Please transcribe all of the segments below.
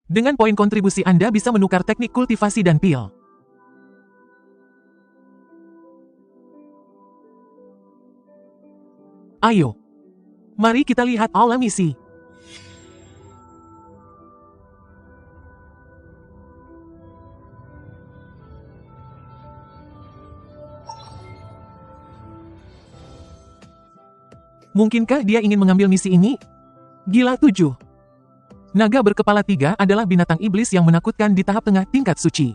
Dengan poin kontribusi Anda bisa menukar teknik kultivasi dan pil. Ayo. Mari kita lihat aula misi. Mungkinkah dia ingin mengambil misi ini? Gila 7. Naga berkepala 3 adalah binatang iblis yang menakutkan di tahap tengah tingkat suci.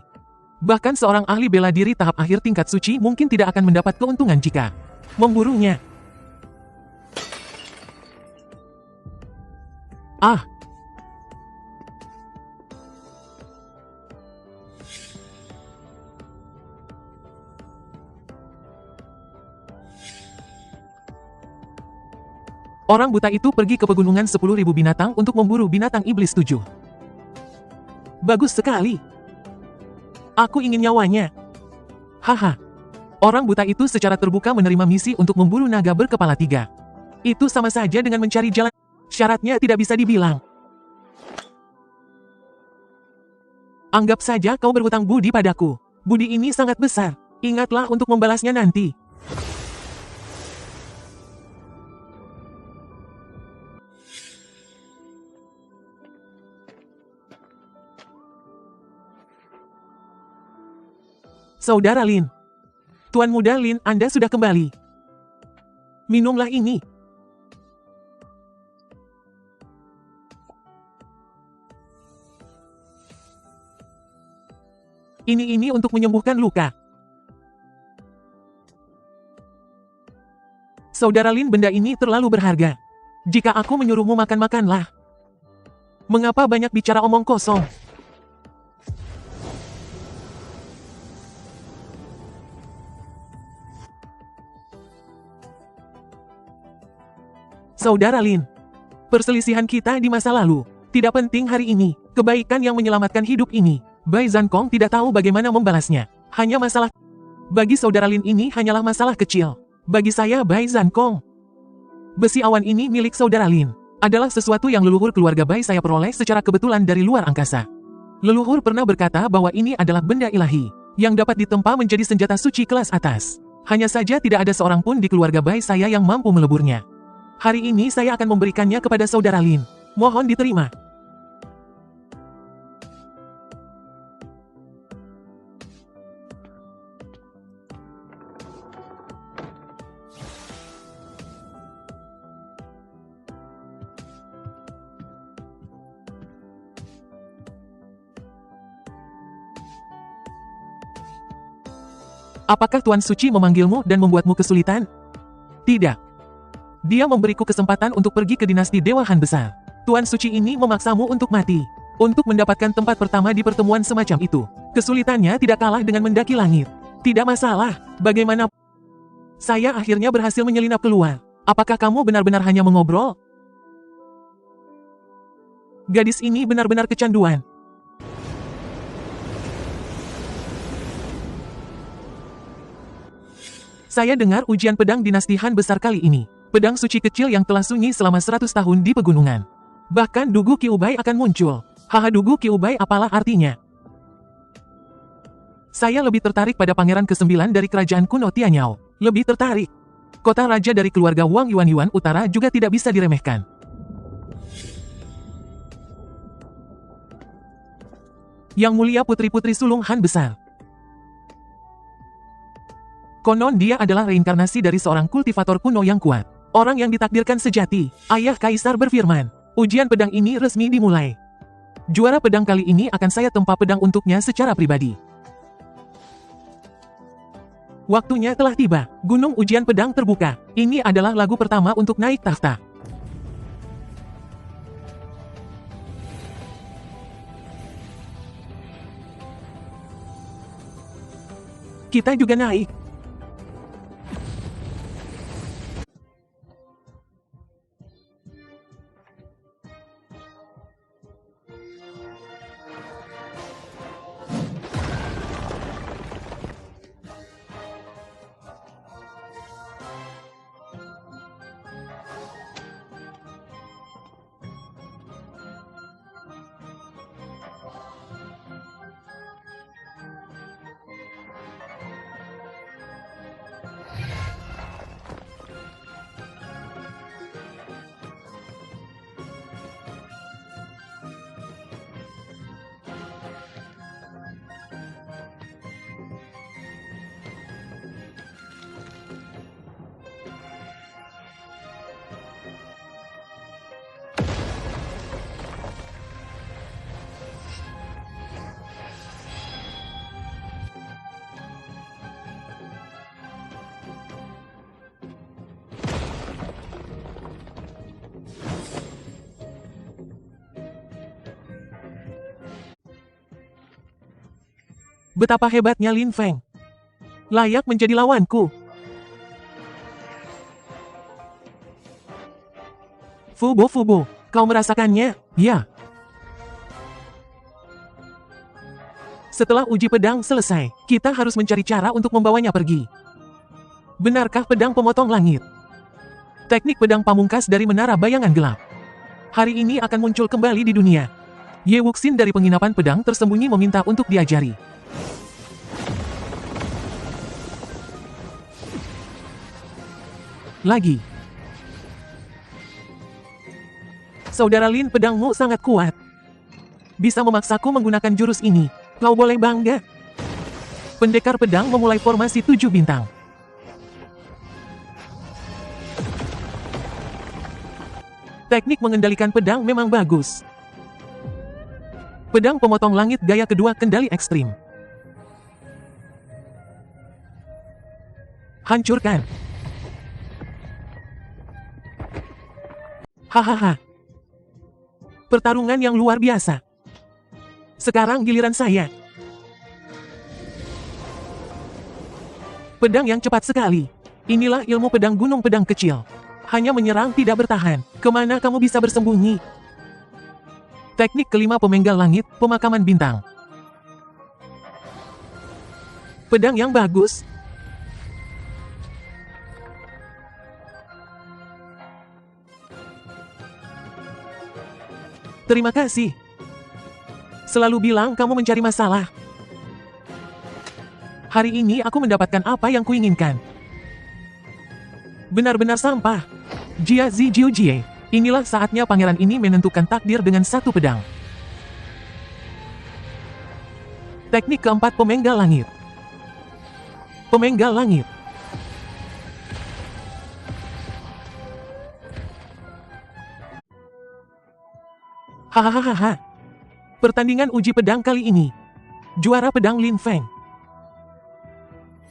Bahkan seorang ahli bela diri tahap akhir tingkat suci mungkin tidak akan mendapat keuntungan jika memburunya. Ah. Orang buta itu pergi ke pegunungan 10.000 binatang untuk memburu binatang iblis 7. Bagus sekali. Aku ingin nyawanya. Haha. Orang buta itu secara terbuka menerima misi untuk memburu naga berkepala 3. Itu sama saja dengan mencari jalan. Syaratnya tidak bisa dibilang. Anggap saja kau berhutang budi padaku. Budi ini sangat besar. Ingatlah untuk membalasnya nanti. Saudara Lin. Tuan Muda Lin, Anda sudah kembali. Minumlah ini. Ini untuk menyembuhkan luka. Saudara Lin, benda ini terlalu berharga. Jika aku menyuruhmu makan-makanlah. Mengapa banyak bicara omong kosong? Saudara Lin, perselisihan kita di masa lalu tidak penting hari ini. Kebaikan yang menyelamatkan hidup ini, Bai Zankong tidak tahu bagaimana membalasnya. Hanya masalah. Bagi saudara Lin ini hanyalah masalah kecil. Bagi saya Bai Zankong. Besi awan ini milik saudara Lin. Adalah sesuatu yang leluhur keluarga Bai saya peroleh secara kebetulan dari luar angkasa. Leluhur pernah berkata bahwa ini adalah benda ilahi yang dapat ditempa menjadi senjata suci kelas atas. Hanya saja tidak ada seorang pun di keluarga Bai saya yang mampu meleburnya. Hari ini saya akan memberikannya kepada saudara Lin. Mohon diterima. Apakah Tuan Suci memanggilmu dan membuatmu kesulitan? Tidak. Dia memberiku kesempatan untuk pergi ke dinasti Dewa Han Besar. Tuan Suci ini memaksamu untuk mati. Untuk mendapatkan tempat pertama di pertemuan semacam itu. Kesulitannya tidak kalah dengan mendaki langit. Tidak masalah, bagaimana? Saya akhirnya berhasil menyelinap keluar. Apakah kamu benar-benar hanya mengobrol? Gadis ini benar-benar kecanduan. Saya dengar ujian pedang dinasti Han Besar kali ini. Pedang suci kecil yang telah sunyi selama 100 tahun di pegunungan. Bahkan Dugu Qiubai akan muncul. Haha, Dugu Qiubai apalah artinya? Saya lebih tertarik pada pangeran ke-9 dari kerajaan kuno Tianyao. Lebih tertarik. Kota raja dari keluarga Wang Yuan Utara juga tidak bisa diremehkan. Yang mulia putri-putri sulung Han Besar. Konon dia adalah reinkarnasi dari seorang kultivator kuno yang kuat. Orang yang ditakdirkan sejati. Ayah Kaisar berfirman, ujian pedang ini resmi dimulai. Juara pedang kali ini akan saya tempa pedang untuknya secara pribadi. Waktunya telah tiba. Gunung ujian pedang terbuka. Ini adalah lagu pertama untuk naik takhta. Kita juga naik. Betapa hebatnya Lin Feng. Layak menjadi lawanku. Fubo, kau merasakannya? Ya. Setelah uji pedang selesai, kita harus mencari cara untuk membawanya pergi. Benarkah pedang pemotong langit? Teknik pedang pamungkas dari Menara Bayangan Gelap. Hari ini akan muncul kembali di dunia. Ye Wuxin dari penginapan pedang tersembunyi meminta untuk diajari. Lagi. Saudara Lin, pedangmu sangat kuat. Bisa memaksaku menggunakan jurus ini. Kau boleh bangga. Pendekar pedang memulai formasi 7 bintang. Teknik mengendalikan pedang memang bagus. Pedang pemotong langit gaya kedua kendali ekstrim. Hancurkan. Hahaha. Pertarungan yang luar biasa. Sekarang giliran saya. Pedang yang cepat sekali. Inilah ilmu pedang gunung pedang kecil. Hanya menyerang tidak bertahan. Kemana kamu bisa bersembunyi? Teknik kelima pemenggal langit, pemakaman bintang. Pedang yang bagus. Terima kasih. Selalu bilang kamu mencari masalah. Hari ini aku mendapatkan apa yang kuinginkan. Benar-benar sampah. Jia Zi Jiu Jie. Inilah saatnya pangeran ini menentukan takdir dengan satu pedang. Teknik keempat pemenggal langit. Pemenggal langit. Hahaha. Pertandingan uji pedang kali ini. Juara pedang Lin Feng.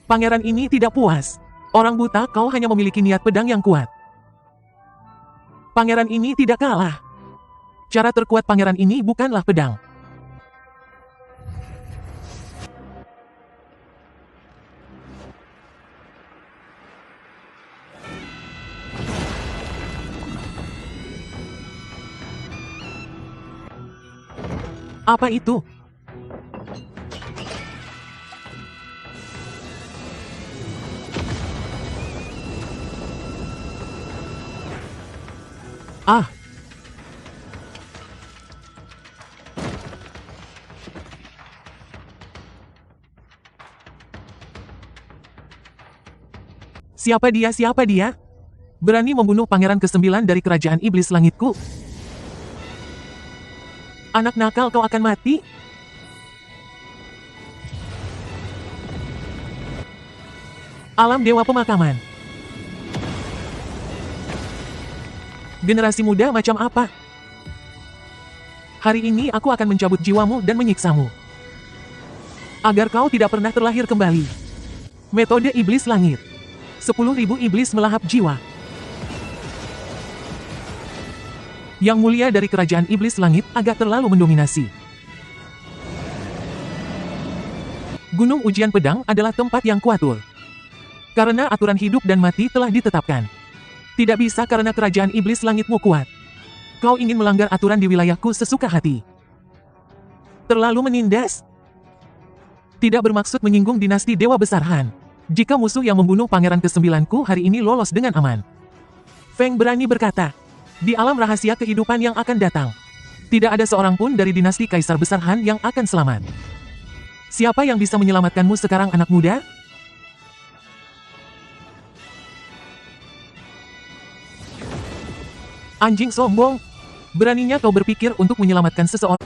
Pangeran ini tidak puas. Orang buta, kau hanya memiliki niat pedang yang kuat. Pangeran ini tidak kalah. Cara terkuat pangeran ini bukanlah pedang. Apa itu? Ah. Siapa dia? Siapa dia? Berani membunuh pangeran ke-9 dari kerajaan iblis langitku? Anak nakal, kau akan mati. Alam Dewa Pemakaman. Generasi muda macam apa? Hari ini aku akan mencabut jiwamu dan menyiksamu. Agar kau tidak pernah terlahir kembali. Metode Iblis Langit. 10.000 iblis melahap jiwa. Yang mulia dari kerajaan iblis langit agak terlalu mendominasi. Gunung ujian pedang adalah tempat yang kuatul. Karena aturan hidup dan mati telah ditetapkan. Tidak bisa karena kerajaan iblis langitmu kuat. Kau ingin melanggar aturan di wilayahku sesuka hati. Terlalu menindas. Tidak bermaksud menyinggung dinasti Dewa Besar Han. Jika musuh yang membunuh pangeran ke-9ku hari ini lolos dengan aman. Feng berani berkata. Di alam rahasia kehidupan yang akan datang. Tidak ada seorang pun dari dinasti Kaisar Besar Han yang akan selamat. Siapa yang bisa menyelamatkanmu sekarang, anak muda? Anjing sombong. Beraninya kau berpikir untuk menyelamatkan seseorang.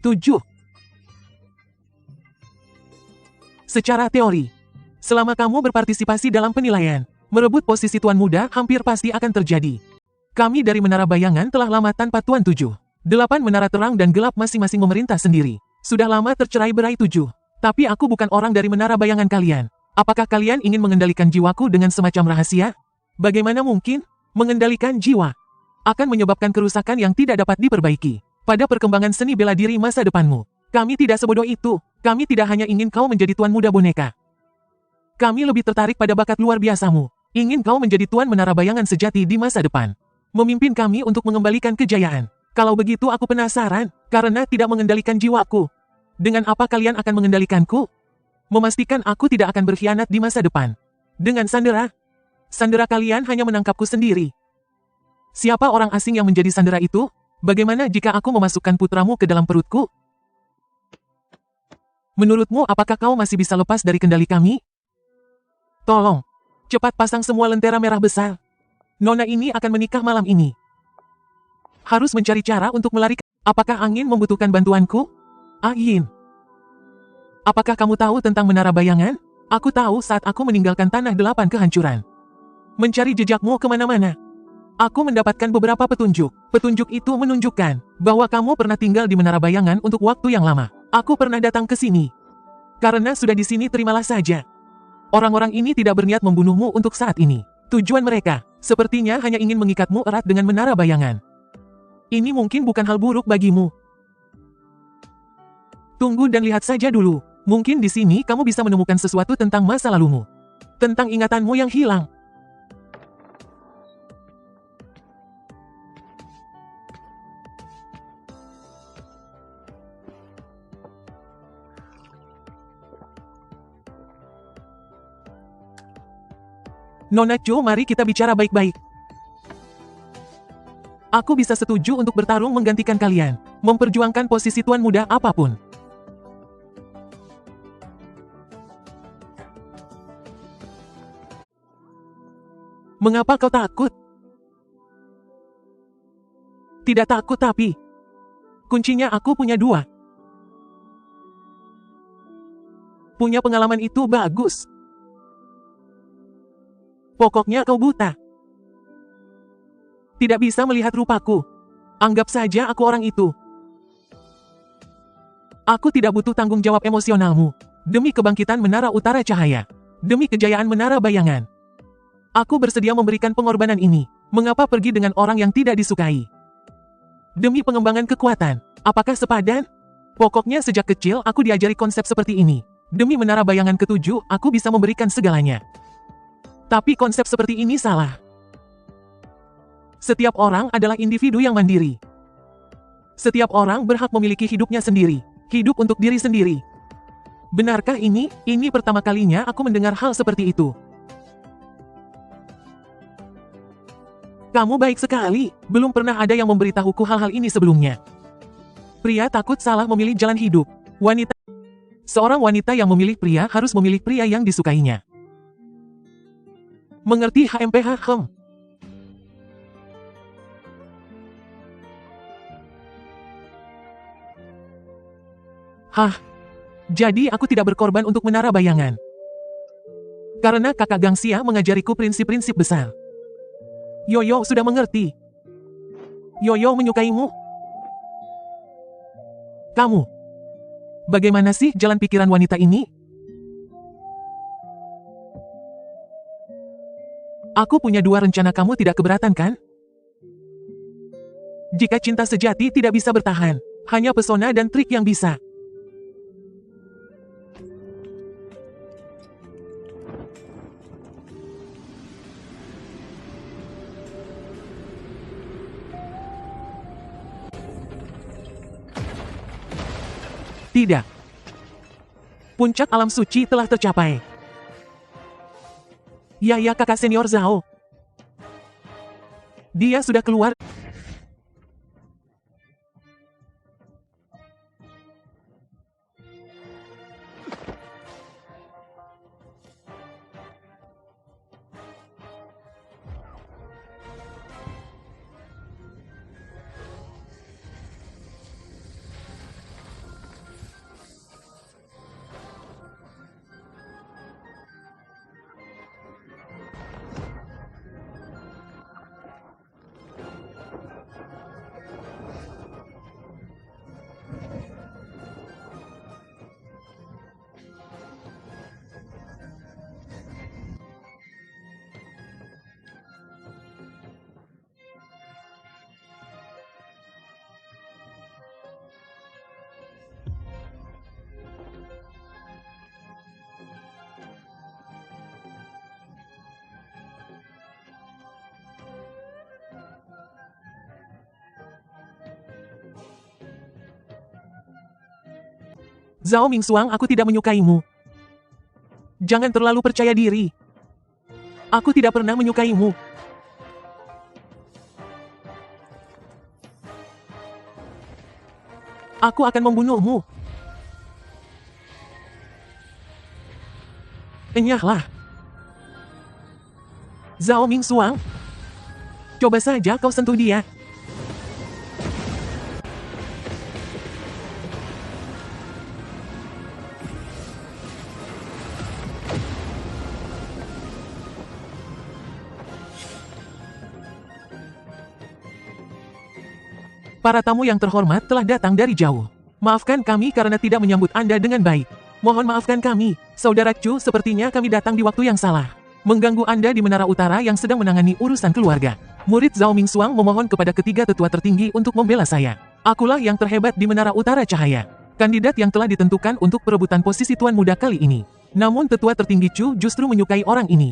7. Secara teori, selama kamu berpartisipasi dalam penilaian, merebut posisi Tuan Muda hampir pasti akan terjadi. Kami dari Menara Bayangan telah lama tanpa Tuan 7. 8 menara terang dan gelap masing-masing memerintah sendiri. Sudah lama tercerai berai 7. Tapi aku bukan orang dari Menara Bayangan kalian. Apakah kalian ingin mengendalikan jiwaku dengan semacam rahasia? Bagaimana mungkin? Mengendalikan jiwa akan menyebabkan kerusakan yang tidak dapat diperbaiki pada perkembangan seni bela diri masa depanmu. Kami tidak sebodoh itu. Kami tidak hanya ingin kau menjadi Tuan Muda boneka. Kami lebih tertarik pada bakat luar biasamu. Ingin kau menjadi Tuan Menara Bayangan sejati di masa depan. Memimpin kami untuk mengembalikan kejayaan. Kalau begitu aku penasaran, karena tidak mengendalikan jiwaku. Dengan apa kalian akan mengendalikanku? Memastikan aku tidak akan berkhianat di masa depan. Dengan sandera? Sandera kalian hanya menangkapku sendiri. Siapa orang asing yang menjadi sandera itu? Bagaimana jika aku memasukkan putramu ke dalam perutku? Menurutmu apakah kau masih bisa lepas dari kendali kami? Tolong, cepat pasang semua lentera merah besar. Nona ini akan menikah malam ini. Harus mencari cara untuk melarikan. Apakah angin membutuhkan bantuanku? Angin. Apakah kamu tahu tentang Menara Bayangan? Aku tahu saat aku meninggalkan Tanah 8 kehancuran. Mencari jejakmu kemana-mana. Aku mendapatkan beberapa petunjuk. Petunjuk itu menunjukkan bahwa kamu pernah tinggal di Menara Bayangan untuk waktu yang lama. Aku pernah datang ke sini. Karena sudah di sini, terimalah saja. Orang-orang ini tidak berniat membunuhmu untuk saat ini. Tujuan mereka, sepertinya hanya ingin mengikatmu erat dengan Menara Bayangan. Ini mungkin bukan hal buruk bagimu. Tunggu dan lihat saja dulu. Mungkin di sini kamu bisa menemukan sesuatu tentang masa lalumu. Tentang ingatanmu yang hilang. Nona Cho, mari kita bicara baik-baik. Aku bisa setuju untuk bertarung menggantikan kalian. Memperjuangkan posisi Tuan Muda apapun. Mengapa kau takut? Tidak takut tapi. Kuncinya aku punya 2. Punya pengalaman itu bagus. Pokoknya kau buta. Tidak bisa melihat rupaku. Anggap saja aku orang itu. Aku tidak butuh tanggung jawab emosionalmu. Demi kebangkitan Menara Utara Cahaya. Demi kejayaan Menara Bayangan. Aku bersedia memberikan pengorbanan ini. Mengapa pergi dengan orang yang tidak disukai? Demi pengembangan kekuatan. Apakah sepadan? Pokoknya sejak kecil aku diajari konsep seperti ini. Demi Menara Bayangan ke-7, aku bisa memberikan segalanya. Tapi konsep seperti ini salah. Setiap orang adalah individu yang mandiri. Setiap orang berhak memiliki hidupnya sendiri. Hidup untuk diri sendiri. Benarkah ini? Ini pertama kalinya aku mendengar hal seperti itu. Kamu baik sekali. Belum pernah ada yang memberitahuku hal-hal ini sebelumnya. Pria takut salah memilih jalan hidup. Wanita. Seorang wanita yang memilih pria harus memilih pria yang disukainya. Mengerti HMPH? Hah? Jadi aku tidak berkorban untuk Menara Bayangan. Karena kakak Gangxia mengajariku prinsip-prinsip besar. Yoyo sudah mengerti. Yoyo menyukaimu. Kamu. Bagaimana sih jalan pikiran wanita ini? Aku punya 2 rencana, kamu tidak keberatan kan? Jika cinta sejati tidak bisa bertahan, hanya pesona dan trik yang bisa. Tidak. Puncak alam suci telah tercapai. Ya kakak senior Zhao. Dia sudah keluar. Zhao Mingxuang, aku tidak menyukaimu. Jangan terlalu percaya diri. Aku tidak pernah menyukaimu. Aku akan membunuhmu. Enyahlah. Zhao Mingxuang. Coba saja kau sentuh dia. Para tamu yang terhormat telah datang dari jauh. Maafkan kami karena tidak menyambut Anda dengan baik. Mohon maafkan kami, Saudara Chu, sepertinya kami datang di waktu yang salah. Mengganggu Anda di Menara Utara yang sedang menangani urusan keluarga. Murid Zhao Mingxuang memohon kepada ketiga tetua tertinggi untuk membela saya. Akulah yang terhebat di Menara Utara Cahaya. Kandidat yang telah ditentukan untuk perebutan posisi Tuan Muda kali ini. Namun tetua tertinggi Chu justru menyukai orang ini.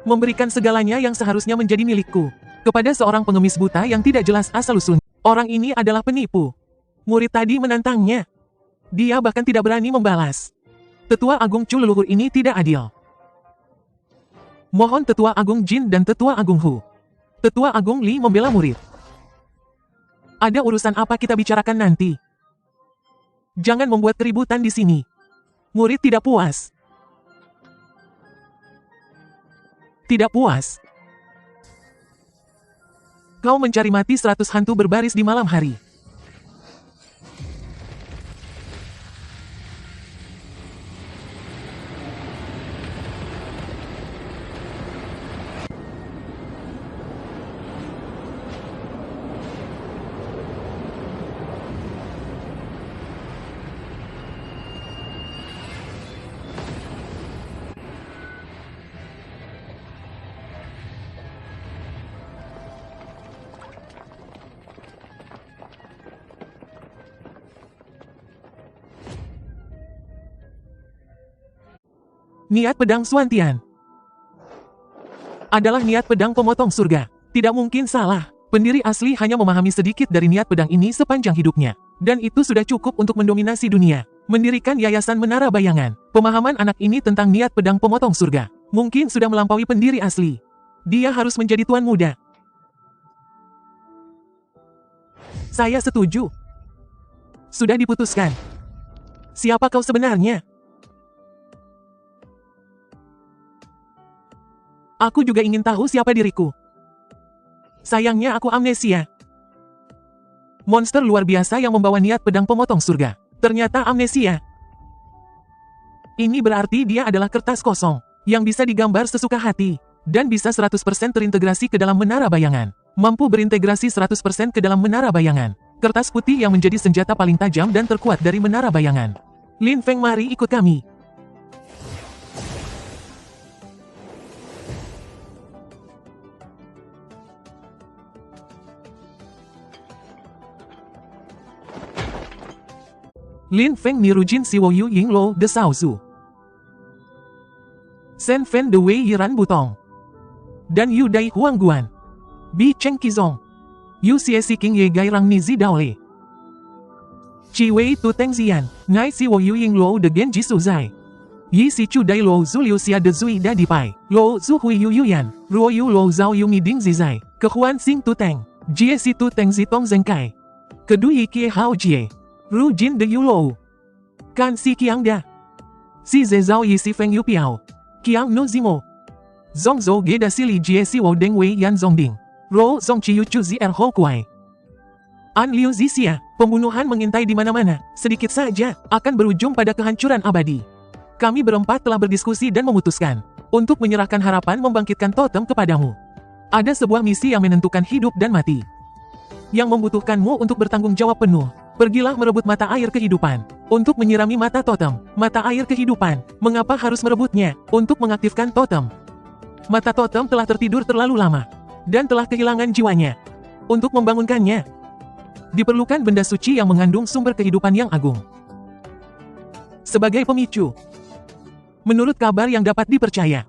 Memberikan segalanya yang seharusnya menjadi milikku kepada seorang pengemis buta yang tidak jelas asal-usulnya. Orang ini adalah penipu. Murid tadi menantangnya. Dia bahkan tidak berani membalas. Tetua Agung Chu leluhur ini tidak adil. Mohon Tetua Agung Jin dan Tetua Agung Hu. Tetua Agung Li membela murid. Ada urusan apa kita bicarakan nanti? Jangan membuat keributan di sini. Murid tidak puas. Tidak puas. Kau mencari mati 100 hantu berbaris di malam hari. Niat pedang Xuantian adalah niat pedang pemotong surga. Tidak mungkin salah. Pendiri asli hanya memahami sedikit dari niat pedang ini sepanjang hidupnya. Dan itu sudah cukup untuk mendominasi dunia. Mendirikan Yayasan Menara Bayangan. Pemahaman anak ini tentang niat pedang pemotong surga mungkin sudah melampaui pendiri asli. Dia harus menjadi tuan muda. Saya setuju. Sudah diputuskan. Siapa kau sebenarnya? Aku juga ingin tahu siapa diriku. Sayangnya aku amnesia. Monster luar biasa yang membawa niat pedang pemotong surga. Ternyata amnesia. Ini berarti dia adalah kertas kosong, yang bisa digambar sesuka hati, dan bisa 100% terintegrasi ke dalam menara bayangan. Mampu berintegrasi 100% ke dalam menara bayangan. Kertas putih yang menjadi senjata paling tajam dan terkuat dari menara bayangan. Lin Feng, mari ikut kami. Lin Feng niru Jin Siwo Yu Ying Lo de Shaozu. Sen Fen de Wei Yiran Butong. Dan Yu Dai Huang Guan. Bi Cheng Qizong. Yu Xie Si King Ye Gai Rang Ni Zi Daole. Chi Wei Tu Teng Zian. Ngai Siwo Yu Ying Lo de Gen Ji Su Zai. Yi Si Chu Dai Lo Zu Liu Xia de Zui Da Di Pai. Lo Zu Hui Yu Yu Yan. Ruo Yu Lo Zhao Yu Mi Ding Zi Zai. Kehuan Sing Tu Teng. Jie Si Tu Teng Zi Tong Zeng Kai. Kedui Kie Hao Jie. Ru Jin de Yu Lo. Kan Si Kiang Da. Si Ze Zhao Yi Si Feng Yu Piao. Kiang No Zimo. Zong Zhou Ge Da Si Li Jie Si Wo Deng Wei Yan Zong Ding. Ro Zong Chi Yu Chu Zi Er Ho Kuai. An Liu Zixia. Pembunuhan mengintai di mana-mana. Sedikit saja akan berujung pada kehancuran abadi. Kami berempat telah berdiskusi dan memutuskan untuk menyerahkan harapan membangkitkan totem kepadamu. Ada sebuah misi yang menentukan hidup dan mati, yang membutuhkanmu untuk bertanggung jawab penuh. Pergilah merebut mata air kehidupan. Untuk menyirami mata totem. Mata air kehidupan. Mengapa harus merebutnya? Untuk mengaktifkan totem. Mata totem telah tertidur terlalu lama. Dan telah kehilangan jiwanya. Untuk membangunkannya, diperlukan benda suci yang mengandung sumber kehidupan yang agung. Sebagai pemicu. Menurut kabar yang dapat dipercaya.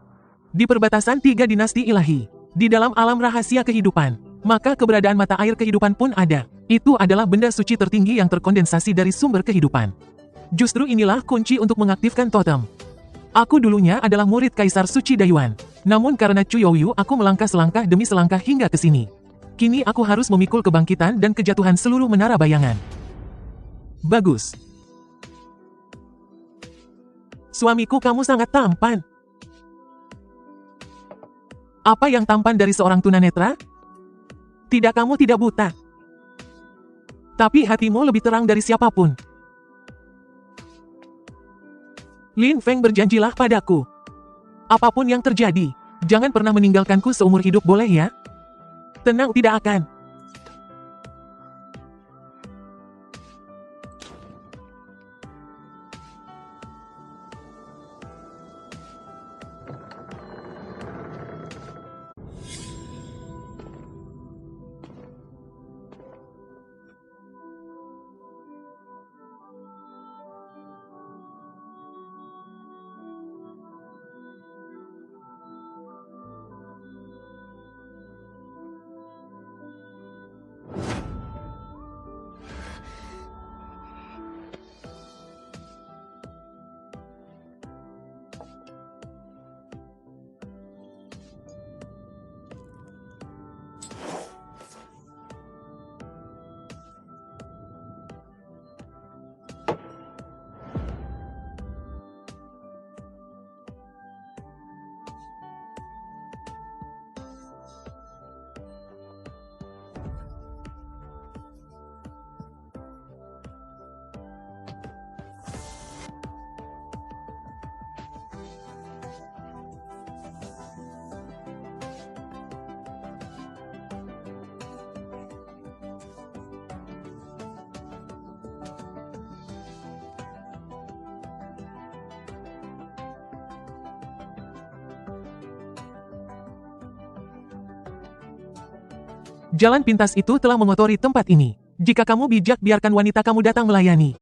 Di perbatasan 3 dinasti ilahi. Di dalam alam rahasia kehidupan. Maka keberadaan mata air kehidupan pun ada. Itu adalah benda suci tertinggi yang terkondensasi dari sumber kehidupan. Justru inilah kunci untuk mengaktifkan totem. Aku dulunya adalah murid Kaisar Suci Dayuan. Namun karena Chu Youyu aku melangkah selangkah demi selangkah hingga ke sini. Kini aku harus memikul kebangkitan dan kejatuhan seluruh menara bayangan. Bagus. Suamiku, kamu sangat tampan. Apa yang tampan dari seorang tunanetra? Tidak, kamu tidak buta. Tapi hatimu lebih terang dari siapapun. Lin Feng, berjanjilah padaku. Apapun yang terjadi, jangan pernah meninggalkanku seumur hidup, boleh ya? Tenang, tidak akan. Jalan pintas itu telah mengotori tempat ini. Jika kamu bijak, biarkan wanita kamu datang melayani.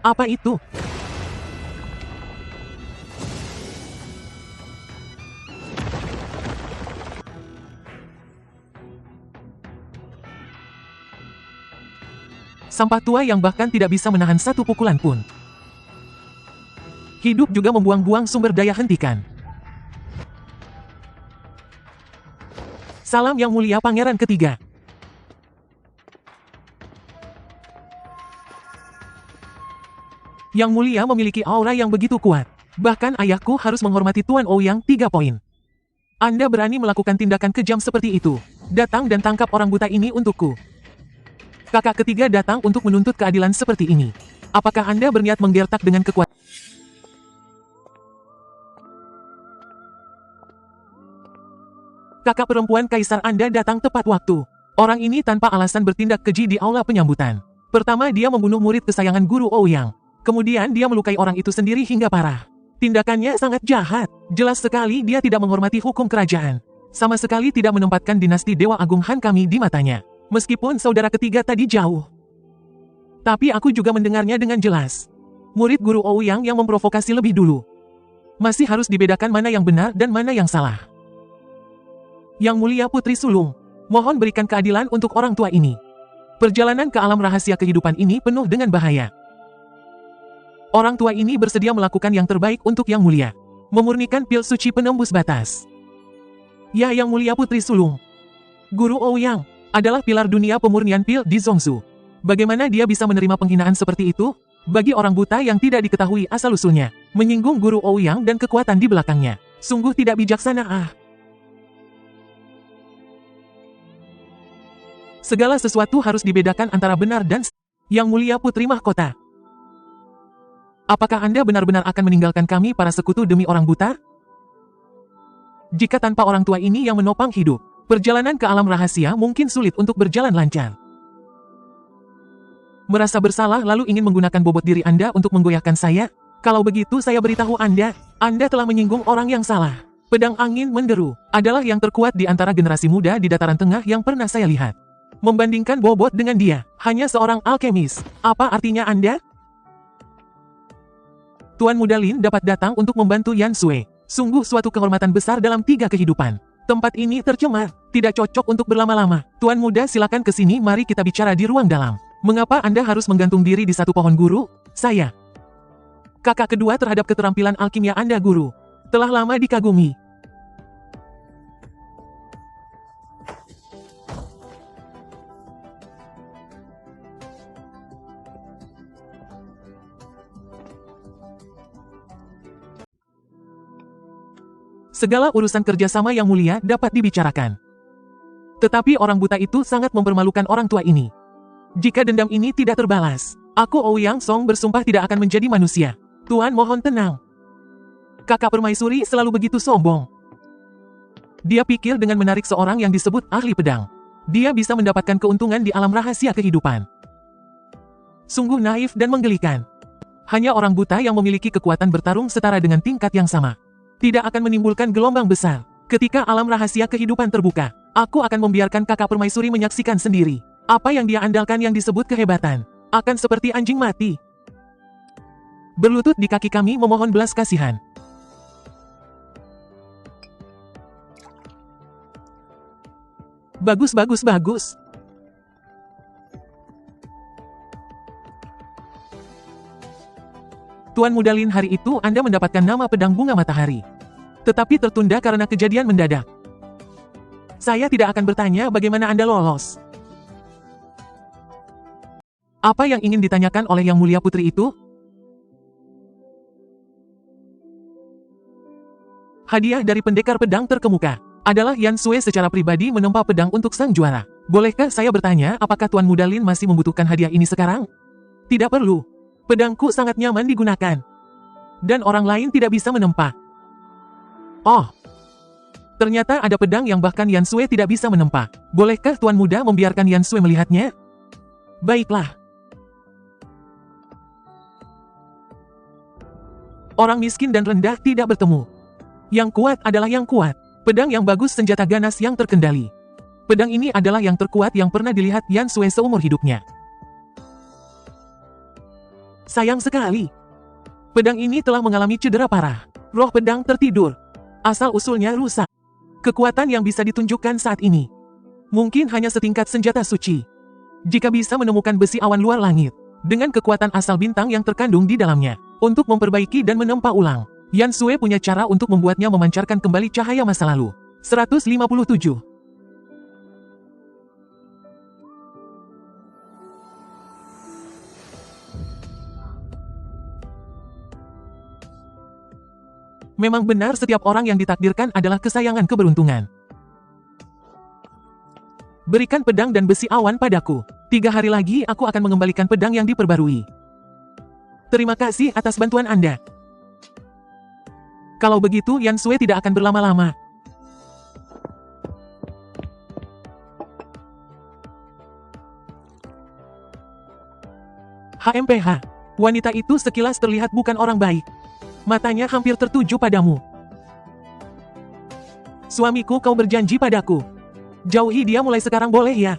Apa itu? Sampah tua yang bahkan tidak bisa menahan satu pukulan pun. Hidup juga membuang-buang sumber daya, hentikan. Salam yang mulia Pangeran Ketiga. Yang mulia memiliki aura yang begitu kuat. Bahkan ayahku harus menghormati Tuan Ouyang 3 poin. Anda berani melakukan tindakan kejam seperti itu. Datang dan tangkap orang buta ini untukku. Kakak ketiga datang untuk menuntut keadilan seperti ini. Apakah Anda berniat menggertak dengan kekuatan? Kakak perempuan Kaisar, Anda datang tepat waktu. Orang ini tanpa alasan bertindak keji di aula penyambutan. Pertama, dia membunuh murid kesayangan Guru Ouyang. Kemudian dia melukai orang itu sendiri hingga parah. Tindakannya sangat jahat. Jelas sekali dia tidak menghormati hukum kerajaan. Sama sekali tidak menempatkan dinasti Dewa Agung Han kami di matanya. Meskipun saudara ketiga tadi jauh. Tapi aku juga mendengarnya dengan jelas. Murid Guru Ouyang yang memprovokasi lebih dulu. Masih harus dibedakan mana yang benar dan mana yang salah. Yang mulia Putri Sulung, mohon berikan keadilan untuk orang tua ini. Perjalanan ke alam rahasia kehidupan ini penuh dengan bahaya. Orang tua ini bersedia melakukan yang terbaik untuk Yang Mulia. Memurnikan pil suci penembus batas. Ya Yang Mulia Putri Sulung. Guru Ouyang adalah pilar dunia pemurnian pil di Zhongzhou. Bagaimana dia bisa menerima penghinaan seperti itu? Bagi orang buta yang tidak diketahui asal-usulnya, menyinggung Guru Ouyang dan kekuatan di belakangnya. Sungguh tidak bijaksana. Segala sesuatu harus dibedakan antara benar dan Yang Mulia Putri Mahkota. Apakah Anda benar-benar akan meninggalkan kami para sekutu demi orang buta? Jika tanpa orang tua ini yang menopang hidup, perjalanan ke alam rahasia mungkin sulit untuk berjalan lancar. Merasa bersalah lalu ingin menggunakan bobot diri Anda untuk menggoyahkan saya? Kalau begitu saya beritahu Anda telah menyinggung orang yang salah. Pedang angin menderu adalah yang terkuat di antara generasi muda di dataran tengah yang pernah saya lihat. Membandingkan bobot dengan dia, hanya seorang alkemis. Apa artinya Anda? Tuan Muda Lin dapat datang untuk membantu Yan Sui. Sungguh suatu kehormatan besar dalam 3 kehidupan. Tempat ini tercemar, tidak cocok untuk berlama-lama. Tuan Muda silakan ke sini, mari kita bicara di ruang dalam. Mengapa Anda harus menggantung diri di satu pohon guru? Saya. Kakak kedua terhadap keterampilan alkimia Anda guru. Telah lama dikagumi. Segala urusan kerjasama yang mulia dapat dibicarakan. Tetapi orang buta itu sangat mempermalukan orang tua ini. Jika dendam ini tidak terbalas, aku Ouyang Song bersumpah tidak akan menjadi manusia. Tuan mohon tenang. Kakak permaisuri selalu begitu sombong. Dia pikir dengan menarik seorang yang disebut ahli pedang, dia bisa mendapatkan keuntungan di alam rahasia kehidupan. Sungguh naif dan menggelikan. Hanya orang buta yang memiliki kekuatan bertarung setara dengan tingkat yang sama tidak akan menimbulkan gelombang besar. Ketika alam rahasia kehidupan terbuka, aku akan membiarkan kakak permaisuri menyaksikan sendiri. Apa yang dia andalkan yang disebut kehebatan, akan seperti anjing mati. Berlutut di kaki kami memohon belas kasihan. Bagus, bagus, bagus. Tuan Muda Lin, hari itu Anda mendapatkan nama pedang bunga matahari. Tetapi tertunda karena kejadian mendadak. Saya tidak akan bertanya bagaimana Anda lolos. Apa yang ingin ditanyakan oleh Yang Mulia Putri itu? Hadiah dari pendekar pedang terkemuka adalah Yan Sui secara pribadi menempa pedang untuk sang juara. Bolehkah saya bertanya apakah Tuan Muda Lin masih membutuhkan hadiah ini sekarang? Tidak perlu. Pedangku sangat nyaman digunakan. Dan orang lain tidak bisa menempa. Oh. Ternyata ada pedang yang bahkan Yan Sui tidak bisa menempa. Bolehkah Tuan Muda membiarkan Yan Sui melihatnya? Baiklah. Orang miskin dan rendah tidak bertemu. Yang kuat adalah yang kuat. Pedang yang bagus, senjata ganas yang terkendali. Pedang ini adalah yang terkuat yang pernah dilihat Yan Sui seumur hidupnya. Sayang sekali. Pedang ini telah mengalami cedera parah. Roh pedang tertidur. Asal-usulnya rusak. Kekuatan yang bisa ditunjukkan saat ini mungkin hanya setingkat senjata suci. Jika bisa menemukan besi awan luar langit dengan kekuatan asal bintang yang terkandung di dalamnya untuk memperbaiki dan menempa ulang, Yan Sui punya cara untuk membuatnya memancarkan kembali cahaya masa lalu. 157. Memang benar setiap orang yang ditakdirkan adalah kesayangan keberuntungan. Berikan pedang dan besi awan padaku. 3 hari lagi aku akan mengembalikan pedang yang diperbarui. Terima kasih atas bantuan Anda. Kalau begitu Yan Sui tidak akan berlama-lama. HMPH. Wanita itu sekilas terlihat bukan orang baik. Matanya hampir tertuju padamu. Suamiku, kau berjanji padaku. Jauhi dia mulai sekarang, boleh ya?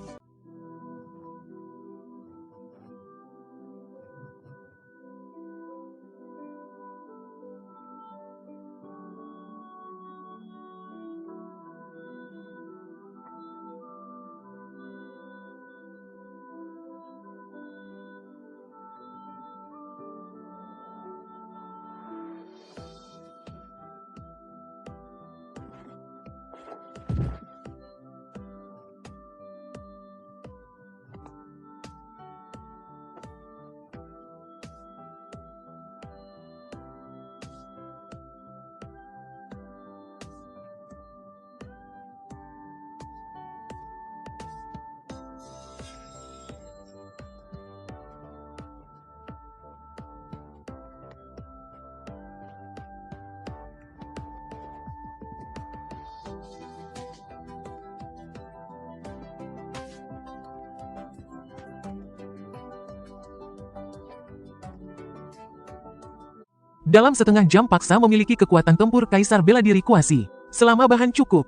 Dalam setengah jam paksa memiliki kekuatan tempur kaisar bela diri kuasi. Selama bahan cukup.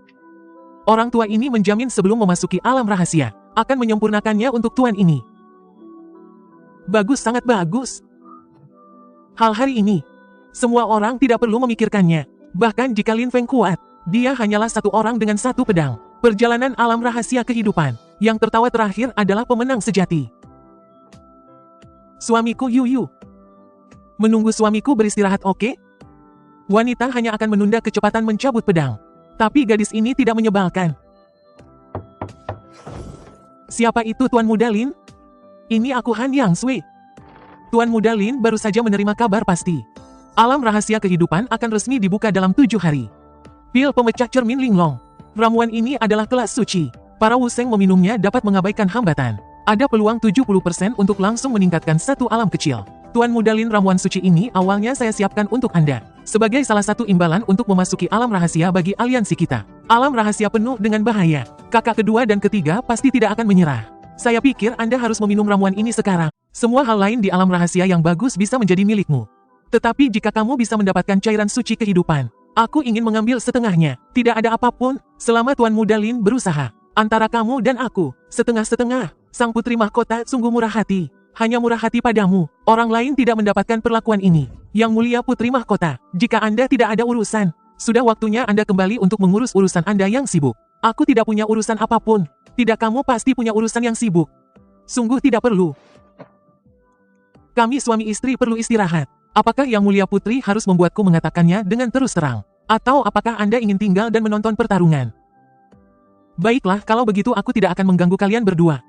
Orang tua ini menjamin sebelum memasuki alam rahasia, akan menyempurnakannya untuk tuan ini. Bagus, sangat bagus. Hal hari ini, semua orang tidak perlu memikirkannya. Bahkan jika Lin Feng kuat, dia hanyalah satu orang dengan satu pedang. Perjalanan alam rahasia kehidupan. Yang tertawa terakhir adalah pemenang sejati. Suamiku Yu. Menunggu suamiku beristirahat, oke? Wanita hanya akan menunda kecepatan mencabut pedang. Tapi gadis ini tidak menyebalkan. Siapa itu Tuan Muda Lin? Ini aku Han Yang Sui. Tuan Muda Lin baru saja menerima kabar pasti. Alam rahasia kehidupan akan resmi dibuka dalam 7 hari. Pil pemecah cermin Linglong. Ramuan ini adalah kelas suci. Para Wuseng meminumnya dapat mengabaikan hambatan. Ada peluang 70% untuk langsung meningkatkan satu alam kecil. Tuan Muda Lin, ramuan suci ini awalnya saya siapkan untuk Anda. Sebagai salah satu imbalan untuk memasuki alam rahasia bagi aliansi kita. Alam rahasia penuh dengan bahaya. Kakak kedua dan ketiga pasti tidak akan menyerah. Saya pikir Anda harus meminum ramuan ini sekarang. Semua hal lain di alam rahasia yang bagus bisa menjadi milikmu. Tetapi jika kamu bisa mendapatkan cairan suci kehidupan, aku ingin mengambil setengahnya. Tidak ada apapun, selama Tuan Muda Lin berusaha. Antara kamu dan aku, setengah-setengah. Sang putri mahkota sungguh murah hati. Hanya murah hati padamu. Orang lain tidak mendapatkan perlakuan ini. Yang mulia putri mahkota, jika Anda tidak ada urusan, sudah waktunya Anda kembali untuk mengurus urusan Anda yang sibuk. Aku tidak punya urusan apapun. Tidak, kamu pasti punya urusan yang sibuk. Sungguh tidak perlu. Kami suami istri perlu istirahat. Apakah Yang Mulia Putri harus membuatku mengatakannya dengan terus terang? Atau apakah Anda ingin tinggal dan menonton pertarungan? Baiklah, kalau begitu aku tidak akan mengganggu kalian berdua.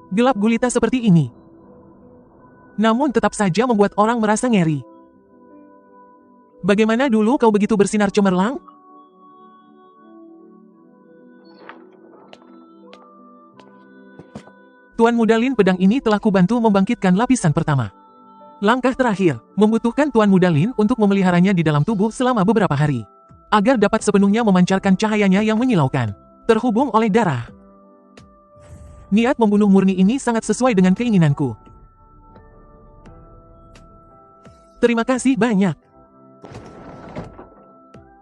Gelap gulita seperti ini. Namun tetap saja membuat orang merasa ngeri. Bagaimana dulu kau begitu bersinar cemerlang? Tuan Muda Lin, pedang ini telah kubantu membangkitkan lapisan pertama. Langkah terakhir, membutuhkan Tuan Muda Lin untuk memeliharanya di dalam tubuh selama beberapa hari. Agar dapat sepenuhnya memancarkan cahayanya yang menyilaukan. Terhubung oleh darah. Niat membunuh murni ini sangat sesuai dengan keinginanku. Terima kasih banyak.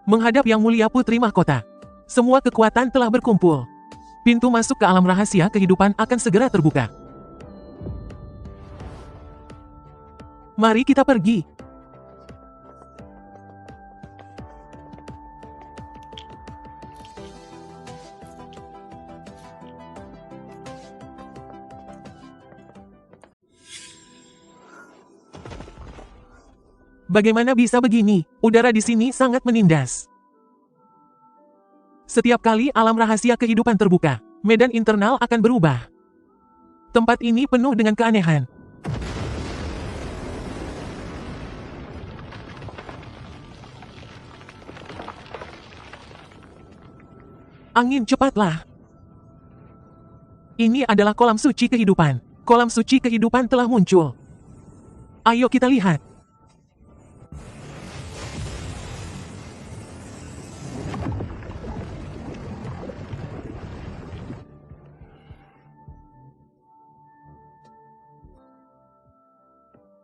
Menghadap Yang Mulia Putri Mahkota. Semua kekuatan telah berkumpul. Pintu masuk ke alam rahasia kehidupan akan segera terbuka. Mari kita pergi. Bagaimana bisa begini? Udara di sini sangat menindas. Setiap kali alam rahasia kehidupan terbuka, medan internal akan berubah. Tempat ini penuh dengan keanehan. Angin, cepatlah. Ini adalah kolam suci kehidupan. Kolam suci kehidupan telah muncul. Ayo kita lihat.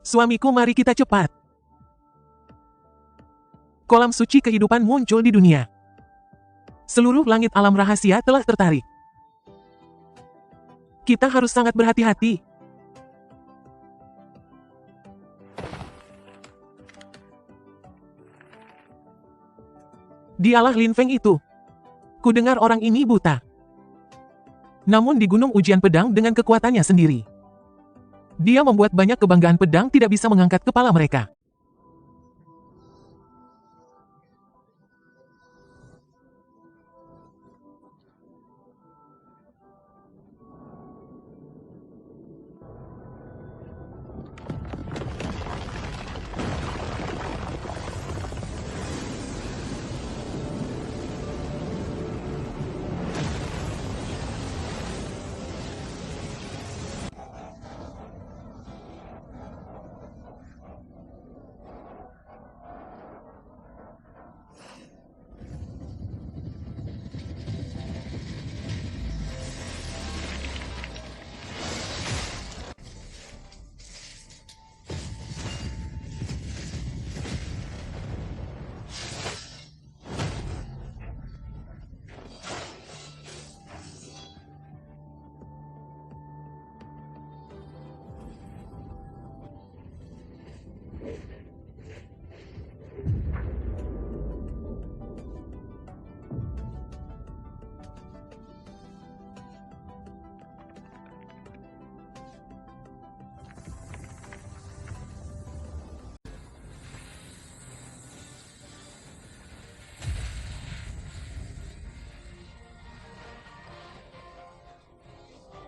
Suamiku, mari kita cepat. Kolam suci kehidupan muncul di dunia. Seluruh langit alam rahasia telah tertarik. Kita harus sangat berhati-hati. Dialah Lin Feng itu. Kudengar orang ini buta. Namun di gunung ujian pedang dengan kekuatannya sendiri. Dia membuat banyak kebanggaan pedang tidak bisa mengangkat kepala mereka.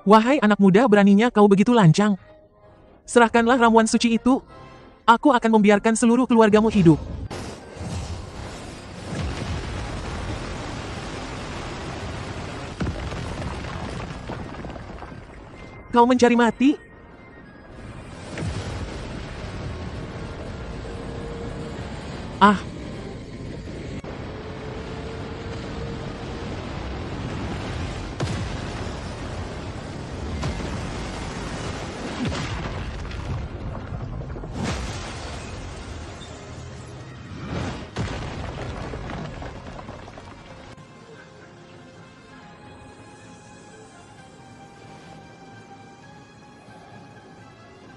Wahai anak muda, beraninya kau begitu lancang. Serahkanlah ramuan suci itu. Aku akan membiarkan seluruh keluargamu hidup. Kau mencari mati? Ah.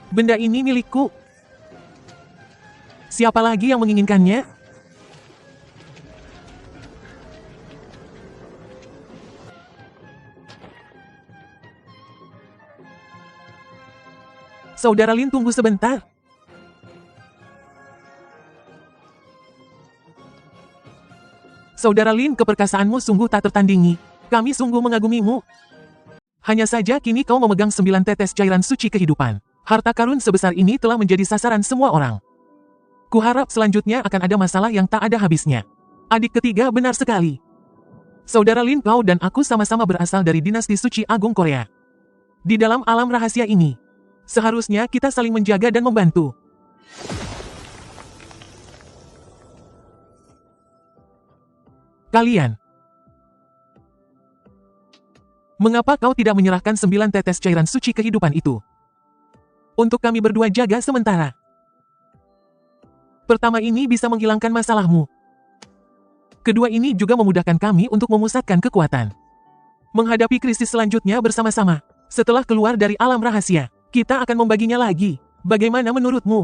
Benda ini milikku. Siapa lagi yang menginginkannya? Saudara Lin, tunggu sebentar. Saudara Lin, keperkasaanmu sungguh tak tertandingi. Kami sungguh mengagumimu. Hanya saja kini kau memegang 9 tetes cairan suci kehidupan. Harta karun sebesar ini telah menjadi sasaran semua orang. Kuharap selanjutnya akan ada masalah yang tak ada habisnya. Adik ketiga, benar sekali. Saudara Lin, kau dan aku sama-sama berasal dari dinasti suci Agung Korea. Di dalam alam rahasia ini, seharusnya kita saling menjaga dan membantu. Kalian, mengapa kau tidak menyerahkan 9 tetes cairan suci kehidupan itu? Untuk kami berdua jaga sementara. Pertama ini bisa menghilangkan masalahmu. Kedua ini juga memudahkan kami untuk memusatkan kekuatan. Menghadapi krisis selanjutnya bersama-sama. Setelah keluar dari alam rahasia, kita akan membaginya lagi. Bagaimana menurutmu?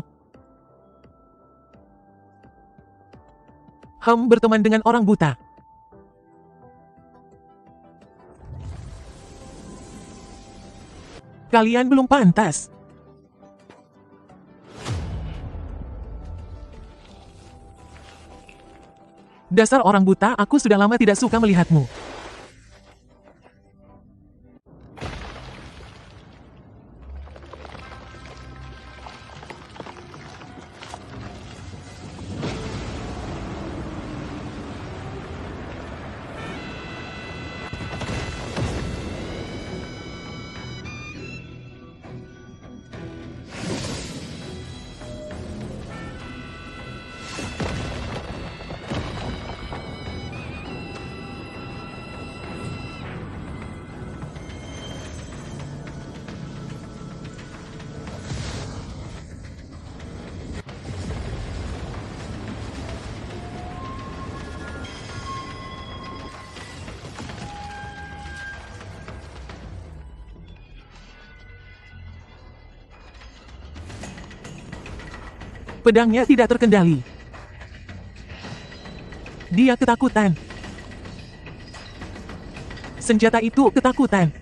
Berteman dengan orang buta. Kalian belum pantas. Dasar orang buta, aku sudah lama tidak suka melihatmu. Pedangnya tidak terkendali. Dia ketakutan. Senjata itu ketakutan.